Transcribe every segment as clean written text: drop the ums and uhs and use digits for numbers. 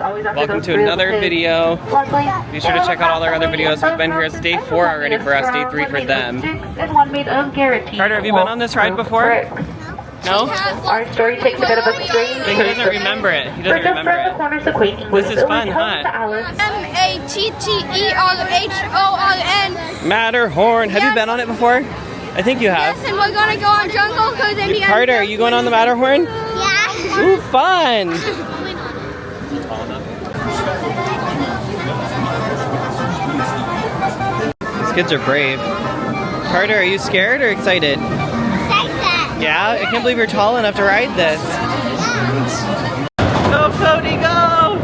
Welcome to another video. Be sure to check out all our other videos. We've been here. It's day 4 already for us, day 3 for them. Carter, have you been on this ride before? No? Our story takes a bit of a strange He doesn't remember it. He doesn't remember it. This is fun, huh? Matterhorn. Matterhorn. Have you been on it before? I think you have. Yes, and we're gonna go on Jungle Cruise and Carter, are you going on the Matterhorn? Yeah. Ooh, fun! These kids are brave. Carter, are you scared or excited? Yeah? I can't believe you're tall enough to ride this. Go, Cody, go!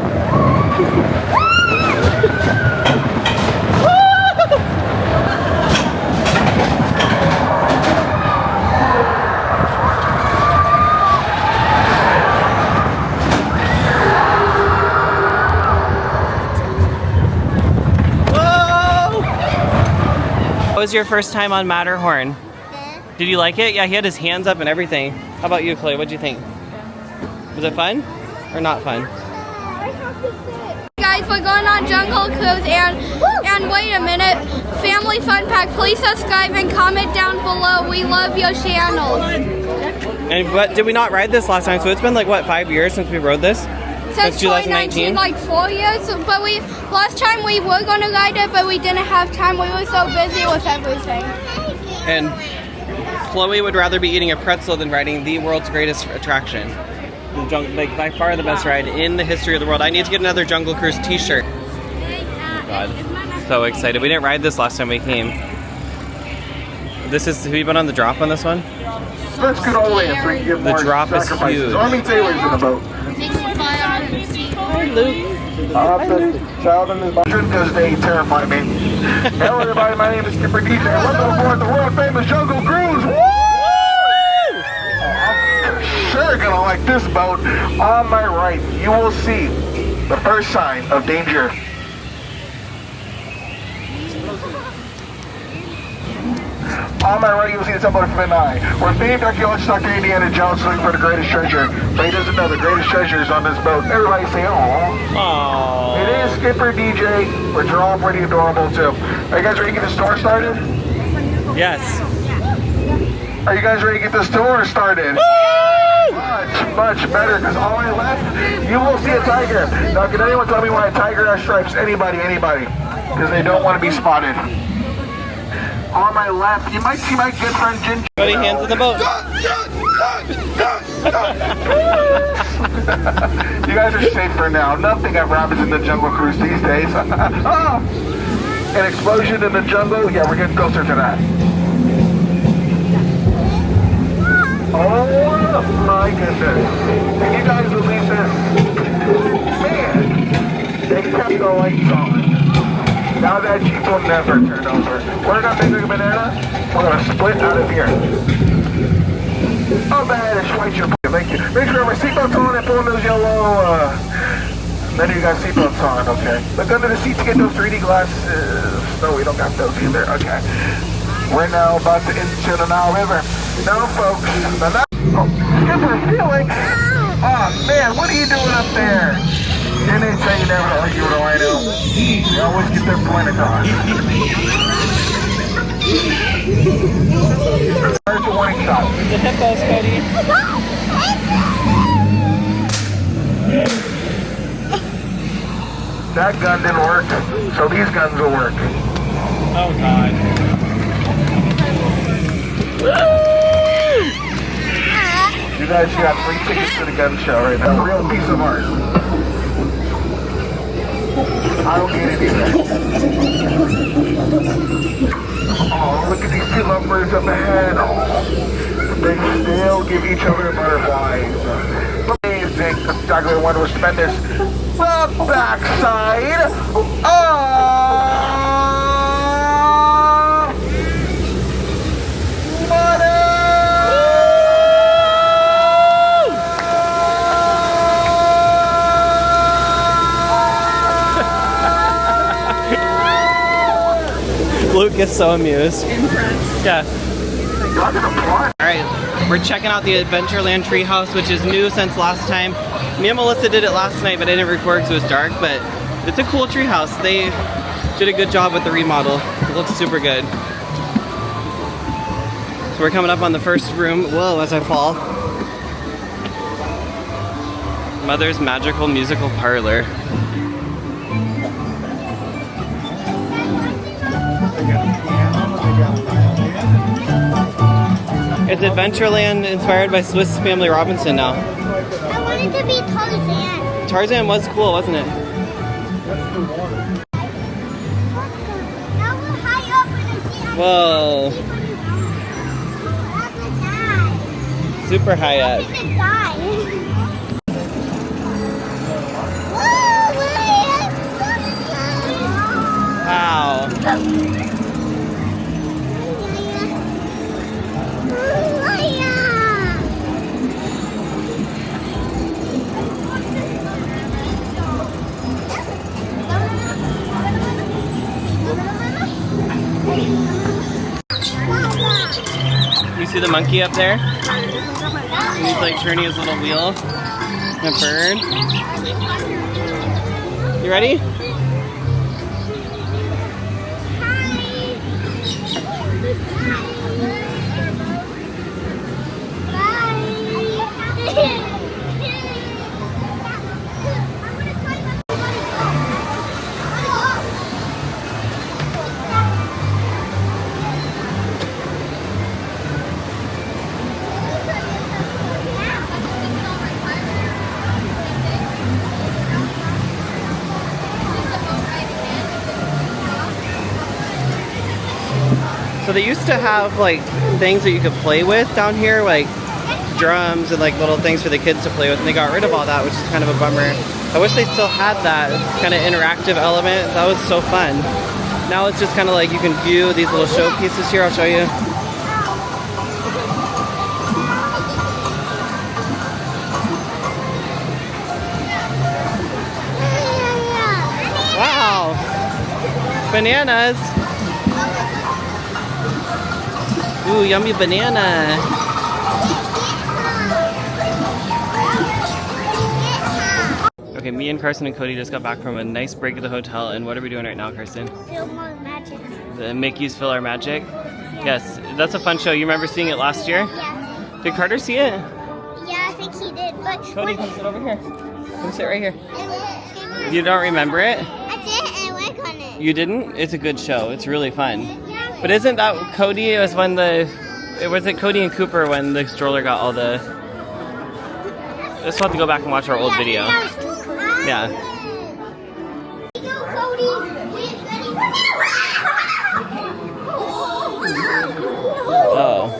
What was your first time on Matterhorn? Did you like it? Yeah, he had his hands up and everything. How about you, Chloe? What'd you think? Was it fun or not fun? Guys, we're going on Jungle Cruise and wait a minute. Family Fun Pack, please subscribe and comment down below. We love your channels. And but did we not ride this last time? So it's been like what, 5 years since we rode this? Since 2019, like 4 years. But last time we were gonna ride it, but we didn't have time. We were so busy with everything. And Chloe would rather be eating a pretzel than riding the world's greatest attraction. Like by far the best ride in the history of the world. I need to get another Jungle Cruise t-shirt. God, so excited. We didn't ride this last time we came. Have you been on the drop on this one? Let's get all the way in so we can give The more drop is sacrifices. huge. Army sailors in the boat. Hi, Luke. The child in his because they terrify me. Hello everybody, my name is Skipper DJ and welcome aboard the world famous Jungle Cruise. Woo! I'm sure gonna like this boat. On my right, you will see the first sign of danger. On my right, you'll see the tugboat from an eye. We're famed archaeologist Dr. Indiana Jones looking for the greatest treasure. But he doesn't know the greatest treasure is on this boat. Everybody say, aww. Aww. It is Skipper DJ. We're all pretty adorable too. Are you guys ready to get this tour started? Yes. Are you guys ready to get this tour started? Woo! Much better, because on my left, you will see a tiger. Now, can anyone tell me why a tiger has stripes? Anybody? Because they don't want to be spotted. On my left, you might see my good friend Ginger. Cody, hands in the boat. You guys are safe for now. Nothing ever happens in the Jungle Cruise these days. An explosion in the jungle? Yeah, we're getting closer to that. Oh my goodness. Can you guys believe this? Man, they kept the lights on. Now that Jeep will never turn over. We're not making a banana. We're going to split out of here. Oh, man, it's white your thank you. Make sure my seatbelts on and pulling those yellow, none of you got seatbelts on, okay. Look under the seat to get those 3D glasses. No, we don't got those either, okay. We're now about to into the Nile River. Now, folks, Skipper Felix. Oh, man, what are you doing up there? Didn't they say you never argue with a rhino? They always get their point across. There's the warning shot. The hippos, Cody. That gun didn't work, so these guns will work. Oh, God. You guys got free tickets to the gun show right now. A real piece of art. I don't get it either. Oh, look at these two lovebirds up ahead. Oh, they still give each other butterflies. Amazing. That's exactly what I wanted to spend this. The backside. Oh! Luke gets so amused. Impressed. Yeah. Alright, we're checking out the Adventureland Treehouse, which is new since last time. Me and Melissa did it last night, but I didn't record because it was dark, but it's a cool treehouse. They did a good job with the remodel. It looks super good. So we're coming up on the first room. Whoa, as I fall. Mother's Magical Musical Parlor. It's Adventureland inspired by Swiss Family Robinson now. I wanted to be Tarzan. Tarzan was cool, wasn't it? Now we're high up and I see Whoa. Super high up. Wow. You see the monkey up there? He's like turning his little wheel. A bird. You ready? So they used to have like things that you could play with down here, like drums and like little things for the kids to play with, and they got rid of all that, which is kind of a bummer. I wish they still had that kind of interactive element. That was so fun. Now it's just kind of like you can view these little showpieces here. I'll show you. Wow! Bananas! Ooh, yummy banana! Okay, me and Carson and Cody just got back from a nice break at the hotel, and what are we doing right now, Carson? Feel more magic. The Mickey's Fill Our Magic? Yes, that's a fun show. You remember seeing it last year? Yeah. Did Carter see it? Yeah, I think he did. But Cody, come sit over here. Come sit right here. I You don't remember it? didn't work on it. You didn't? It's a good show. It's really fun. Yeah. But isn't that Cody? It was when was it Cody and Cooper when the stroller got all the... Let's have to go back and watch our old video. Yeah. Oh.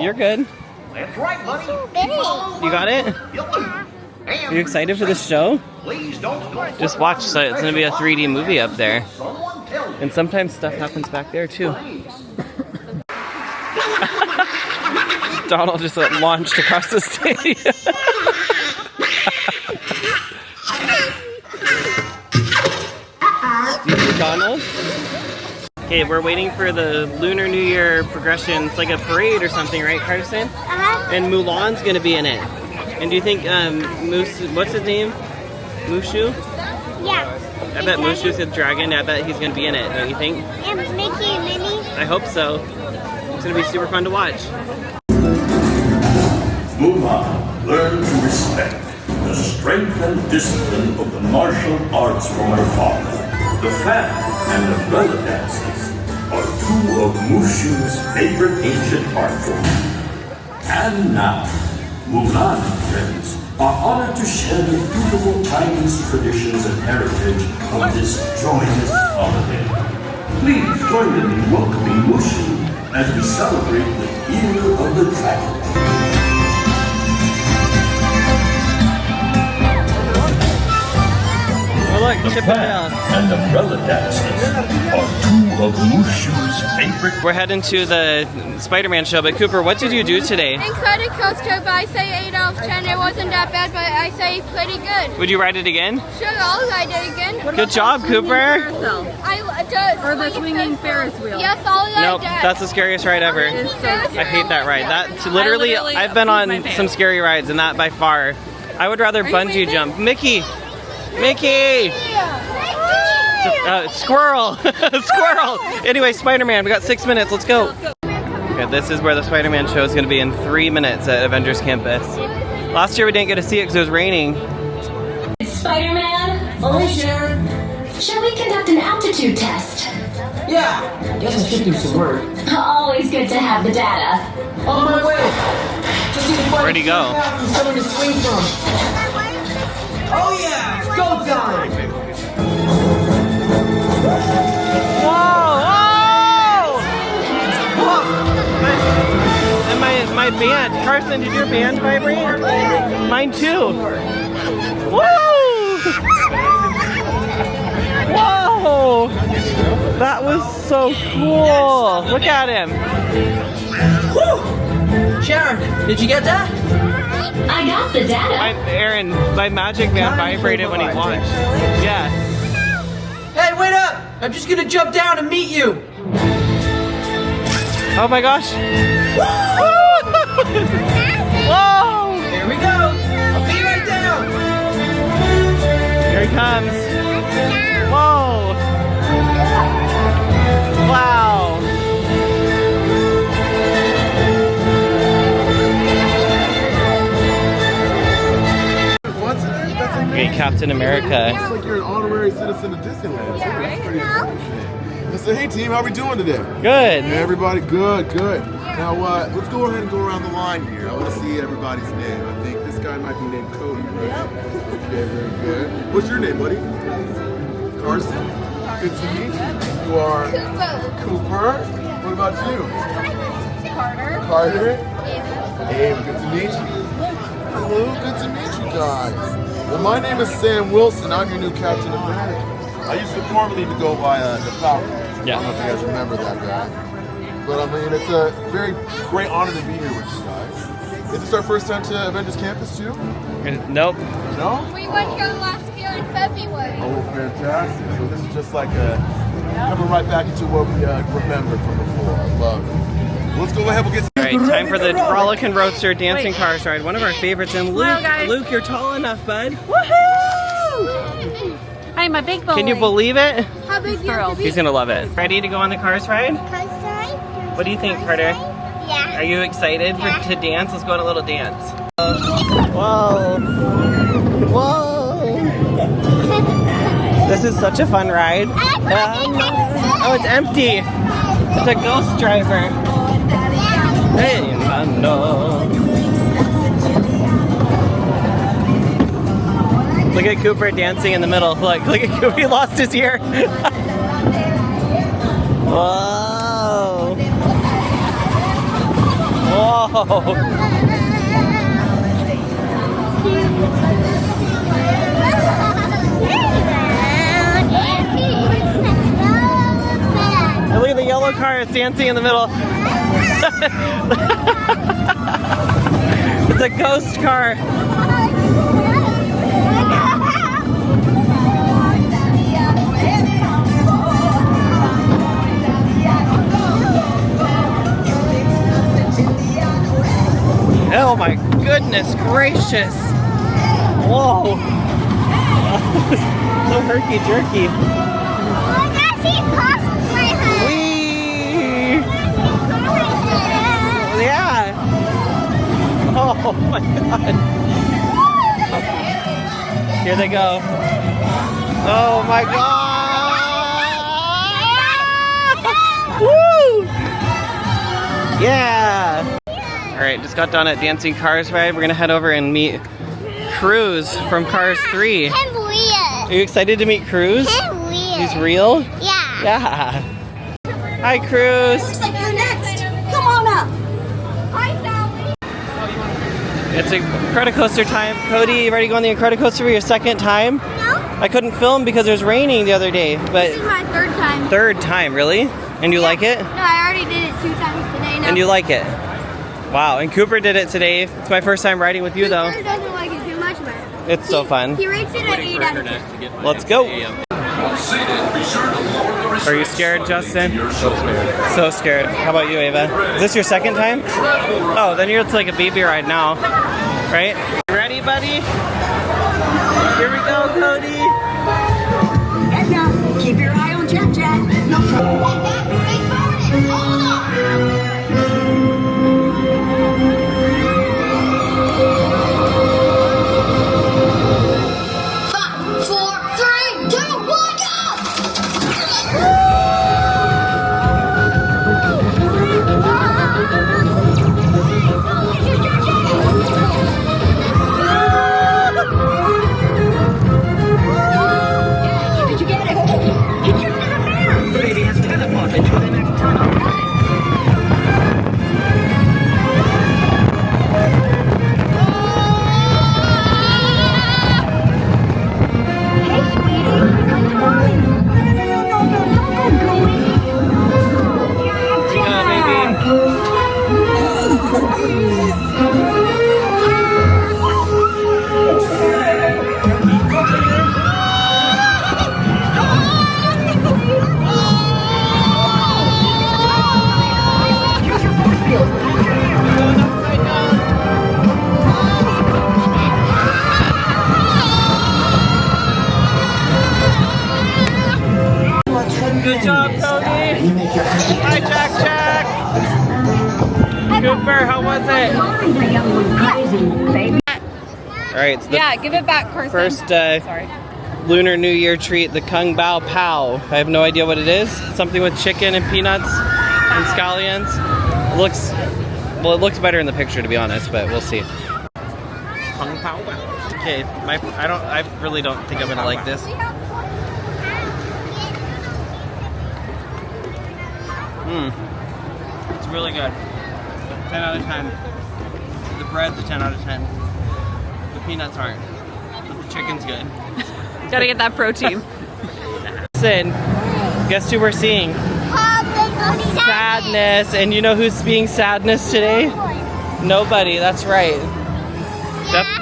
You're good. That's right, buddy. You got it? Are you excited for this show? Please don't Just watch. So it's going to be a 3D movie up there. someone tell you. And sometimes stuff happens back there too. Donald just launched across the stadium. Steve Donald. Okay, we're waiting for the Lunar New Year progression. It's like a parade or something, right, Carson? And Mulan's gonna be in it. And do you think what's his name? Mushu? Yeah. I bet Mushu's a dragon. I bet he's gonna be in it, don't you think? And Mickey and Minnie. I hope so. It's gonna be super fun to watch. Mulan, learn to respect the strength and discipline of the martial arts from her father. The fan and the umbrella dances are two of Mushu's favorite ancient art forms. And now, Mulan and friends are honored to share the beautiful Chinese traditions and heritage of this joyous holiday. Please join them in welcoming Mushu as we celebrate the Year of the Dragon. Oh look, The Chip fan and Dale. and umbrella dances are two of Mushu's favorite. We're heading to the Spider-Man show, but Cooper, what did you do today? Incredicoaster, but I say 8 out of 10. It wasn't that bad, but I say pretty good. Would you ride it again? Sure, I'll ride it again. Good job, Cooper. Or the swinging Ferris wheel. Yes, I'll ride Nope, that. that's the scariest ride ever. It is so I hate that ride. That's literally, I've been pooped my on pants. some scary rides, and that by far. I would rather bungee jump. Mickey! Mickey! Squirrel! Squirrel! Anyway, Spider-Man, we got 6 minutes. Let's go. Okay, this is where the Spider-Man show is going to be in 3 minutes at Avengers Campus. Last year we didn't get to see it because it was raining. Spider-Man? Oh, Sharon. Shall we conduct an altitude test? Yeah, guess I should do some work. Always good to have the data. On my way. Just need to find Where'd he go? somewhere to swing from. Oh yeah, it's go time. Whoa! And my band. Carson, did your band vibrate? Mine too. Whoa! Whoa! That was so cool. Look at him. Woo! Sharon, did you get that? I got the data. Aaron, my magic band vibrated when he launched. Yeah. Hey, wait up! I'm just gonna jump down and meet you. Oh my gosh. Whoa! Here we go. I'll be right down. Here he comes. Whoa! Wow! Okay, Captain America. It's like you're an honorary citizen of Disneyland. Too. That's pretty interesting. So, hey team, how we doing today? Good. Hey, everybody, good. Now, let's go ahead and go around the line here. I want to see everybody's name. I think this guy might be named Cody, right? Okay, very good. What's your name, buddy? Carson. Good to meet you. You are Cooper. What about you? Carter. Hey, good to meet you. Hello, good to meet you guys. Well, my name is Sam Wilson. I'm your new Captain America. I used to formerly go by the Falcon. Yeah. I don't know if you guys remember that guy. But I mean, it's a very great honor to be here with you guys. Is this our first time to Avengers Campus too? Nope. No? We went here last year in February. Oh, fantastic. So this is just like coming right back into what we remember from before. I love it. Let's go ahead and get some. All right, time for the Rollickin' Roadster Dancing Cars ride. One of our favorites. And Luke, Hello, guys. Luke, you're tall enough, bud. Woohoo! I'm a big boy. Can you believe it? How big you have to be? He's gonna love it. Ready to go on the Cars ride? What do you think, Carter? Yeah. Are you excited to dance? Let's go on a little dance. Whoa. Whoa. This is such a fun ride. Oh, it's empty. It's a ghost driver. Hey, no. Look at Cooper dancing in the middle. Look at Cooper. He lost his ear. Whoa. Whoa. And look at the yellow car. It's dancing in the middle. It's a ghost car. Oh my goodness gracious. Whoa. So herky jerky. Whee! Yeah. Oh my god. Here they go. Oh my god. Woo! Yeah. All right, just got done at Dancing Cars ride. We're gonna head over and meet Cruz from Cars 3. Are you excited to meet Cruz? He's real? Yeah. Yeah. Hi, Cruz. Looks like you're next. Come on up. Hi, Sally. It's Incredicoaster time. Cody, you ready to go on the Incredicoaster for your second time? No. I couldn't film because it was raining the other day, but This is my third time. third time, really? And you like it? No, I already did it 2 times today. No. And you like it? Wow, and Cooper did it today. It's my first time riding with you though. Cooper doesn't like it too much, but It's so fun. he rates it at 8 out of 10. Let's go. Are you scared, Justin? So scared. So scared. How about you, Ava? Is this your second time? Oh, then you're like a baby ride now, right? You ready, buddy? Here we go, Cody. And now, keep your eye on Jack Jack. No problem. Hold on. 5, 4, 3, 2, 1, Did you get it? He just disappeared. The baby has teleported to the next tunnel. Good job, Cody. Hi, Jack Jack. Cooper, how was it? All right, so the give it back, Carson. first Sorry. Lunar New Year treat, the Kung Bao Pao. I have no idea what it is. Something with chicken and peanuts and scallions. It looks better in the picture, to be honest, but we'll see. Kung Pao. Okay, I really don't think I'm gonna like this. It's really good. 10 out of 10. The bread's a 10 out of 10. The peanuts aren't. But the chicken's good. Gotta get that protein. Listen, guess who we're seeing? Sadness. And you know who's being sadness today? Nobody, that's right.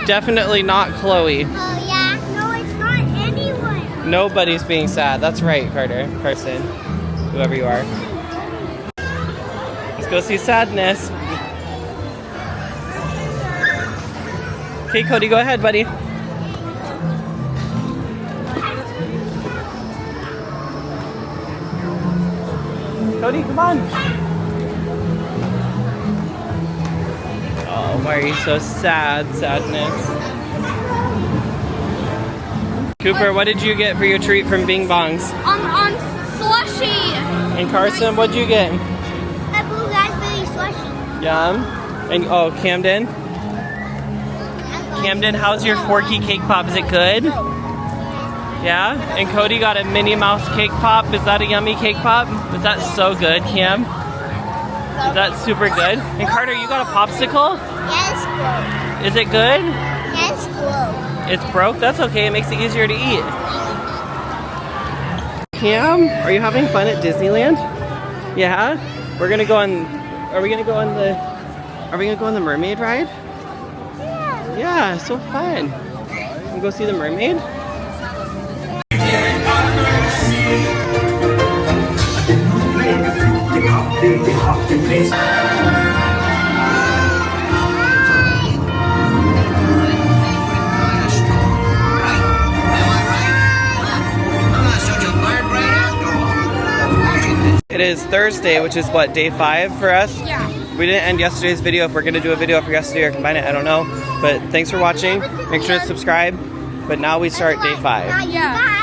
Definitely not Chloe. Oh yeah? No, it's not anyone. Nobody's being sad. That's right, Carson. Whoever you are. Let's go see Sadness. Okay, Cody, go ahead, buddy. Cody, come on. Oh, why are you so sad, Sadness? Cooper, what did you get for your treat from Bing Bongs? On slushy. And Carson, what'd you get? A blue raspberry slushy. Yum. And oh, Camden? Camden, how's your Forky cake pop? Is it good? Yeah? And Cody got a Minnie Mouse cake pop. Is that a yummy cake pop? Is that so good, Cam? Is that super good? And Carter, you got a popsicle? Yes, Is it good? Yes, glow. It's broke? That's okay. It makes it easier to eat. Cam, are you having fun at Disneyland? Yeah? We're gonna go on. Are we gonna go on the mermaid ride? Yeah. Yeah, so fun. We'll go see the mermaid. It is Thursday, which is what, day 5 for us? Yeah. We didn't end yesterday's video. If we're gonna do a video for yesterday or combine it, I don't know. But thanks for watching. Make sure to subscribe. But now we start day 5. Yeah.